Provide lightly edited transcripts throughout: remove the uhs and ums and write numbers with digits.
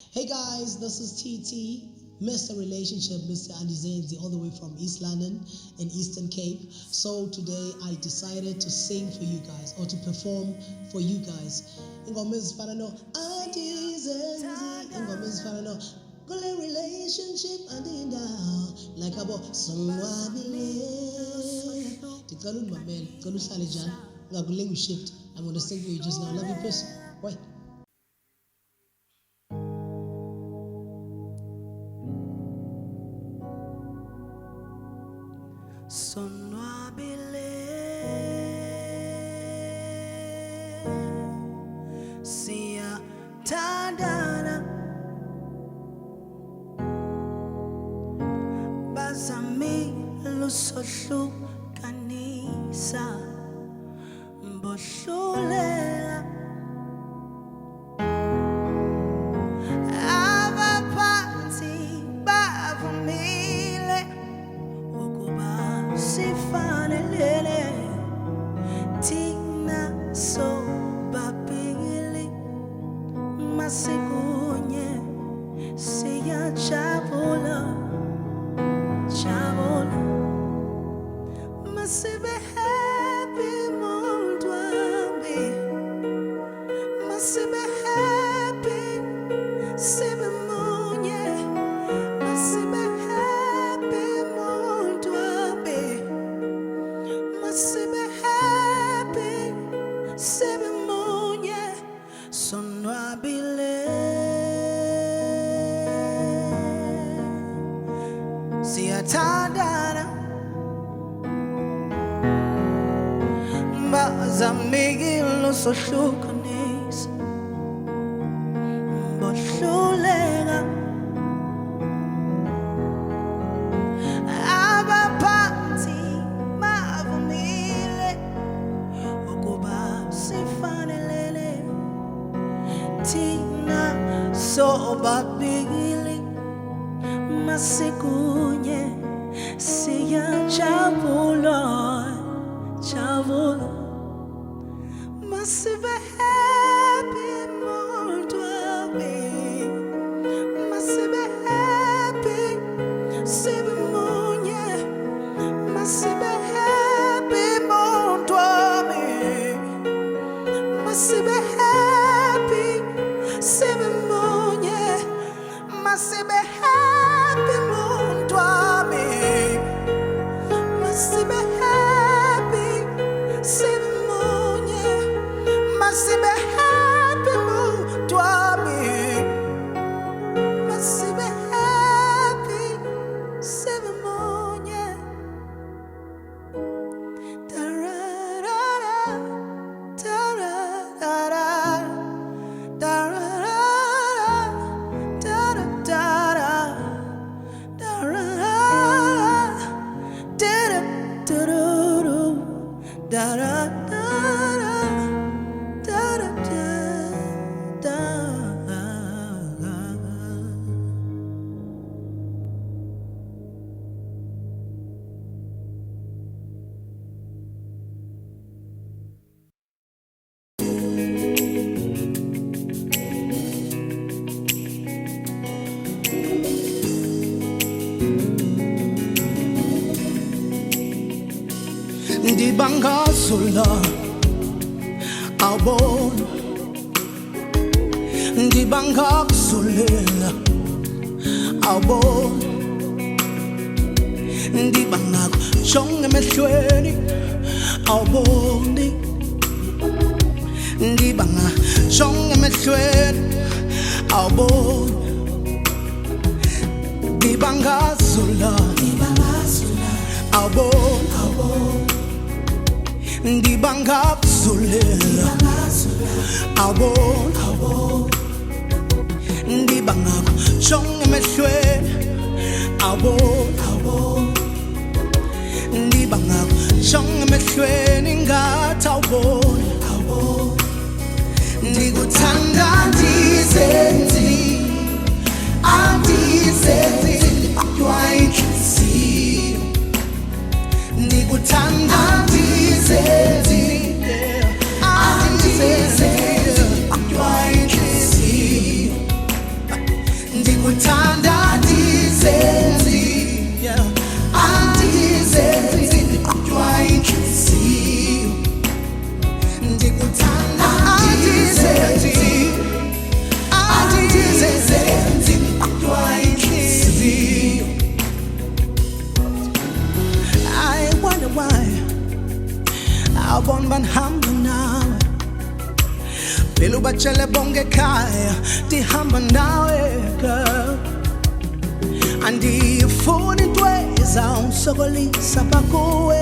Hey guys, this is TT, Mr. Relationship, Mr. Andizenzi, all the way from East London in Eastern Cape. So today I decided to sing for you guys, or to perform for you guys. Ingoma ezifana no Andizenzi, ingoma ezifana no kule relationship andindawo, like abo sonwabile. Ndicela undimamele, ndicela uhlale njani, ungakulenga shift. I'm going to sing for you just now. Love you, peace. Bye. Sonwabile siyathandana bazami lusohlukanisa bohlulela abaphansi bavumile ukuba sifanelene thina sobabili masikunye siyajabula jabula masibe happy muntu wami masibe happy sibe munye masibe happy muntu wami masibe happy sibe munye sonwabile siyathandana bazamikile sohlukanisa bohluleka abaphansi bavumile ukuba sifanelene thina sobabili masikunye siyajabula jabula masibe happy muntu wami masibe happy sibe munye masibe happy muntu wami masibe happy sibe munye masibe happy muntu wami masibe happy sibe munye masibe happy muntu wami masibe happy sibe munye tararara tararara ndibangazula awubona ndibangakuzulela awubona ndibangakujonga emehlweni awuboni ndibangajonga emehlweni awubona ndibangazula awubona ndibangakuzulela awubona ndibangakujonga emehlweni awubona ndibangakujonga emehlweni ngathi awubona ndikuthanda ndizenzi andizenzi yinhliziyo ndikuthanda ndizenzi andizenzi yinhliziyo ndikuthanda andizenzi andizenzi ndiqhutywa inhliziyo ndikuthanda andizenzi andizenzi ndiqhutywa inhliziyo I wonder why awubona banihamba nawe phela ubatshele bonke ekhaya ndihamba nawe girl andifuni into ezawusokolisa bakuwe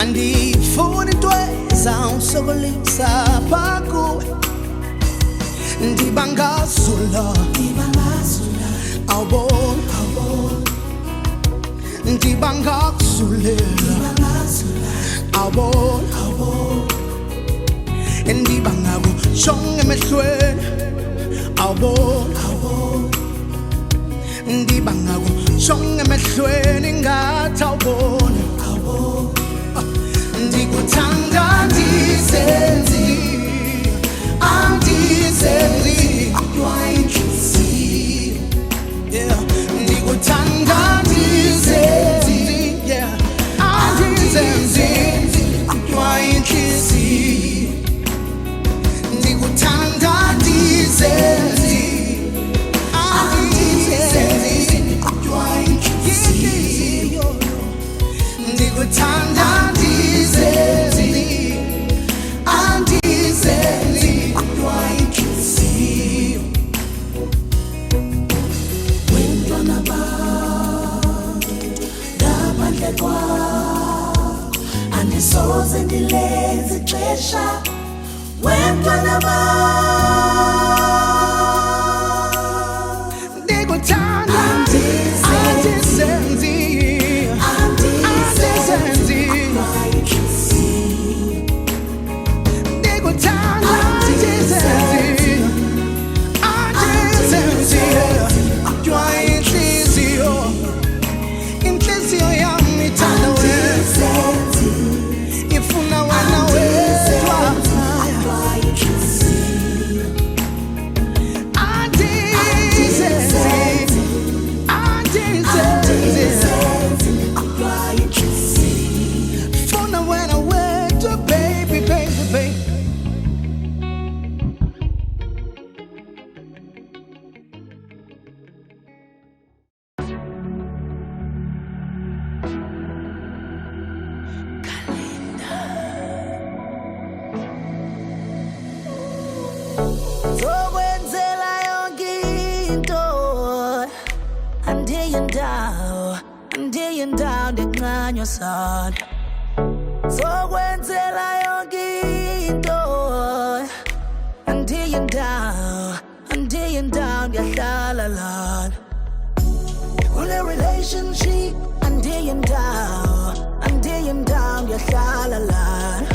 andifuni into ezawusokolisa bakuwe ndibangazula awubona ndibangakuzulela awubona ndibangakujonga emehlweni awubona ndibangakujonga emehlweni ngathi awubona ndikuthanda andizenzi andizenzi qhutywa inhliziyo ndikuthanda andizenzi andizenzi qhutywa inhliziyo ndikuthanda andizenzi andizenzi qhutywa inhliziyo ndikuthanda andizenzi andizenzi qhutywa inhliziyo wentwana bami ngaphandle kwakho andisoze ndilenze ixesha wentwana bami ndikuthanda andizenzi andizenzi ndikuthanda andizenzi andizenzi qhutywa inhliziyo inhliziyo yami ithanda wena ifuna wena wedwa funa wena wedwa baby baby baby zokwenzela yonke into andiye ndawo ndiqanywa sana zokwenzela yonke into andiye ndawo ndiyahlala lana kule relationship andiye ndawo ndiyahlala lana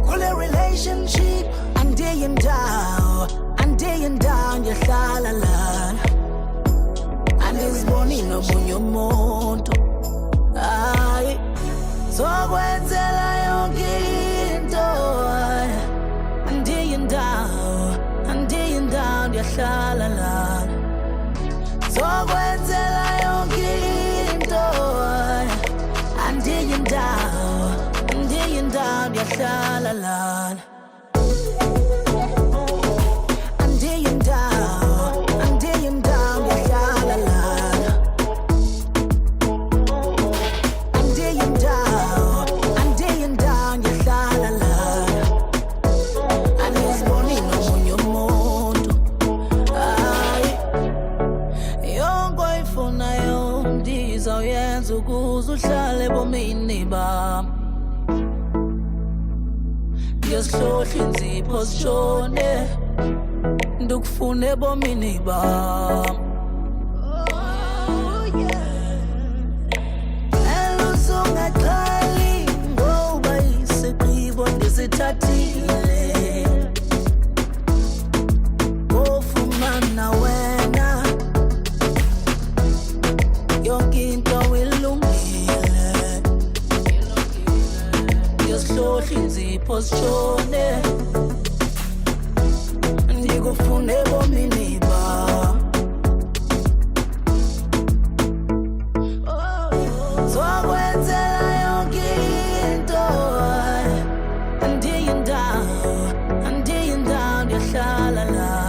kule relationship andiye ndawo ndiyahlala lana andiziboni nomunye umuntu hayi zokwenzela yonke into andiye ndawo ndiyahlala lana zokwenzela yonke into andiye ndawo ndiyahlala lana uhlale bomini bami ngiyasihlohla inzipho sishone ndukufune bomini bami eluzungaxhali ngoba isigqibo ndisithathile ofumana wena yonke into ilungile ngiyasihlohla inzipho sishone ndikufune bomini la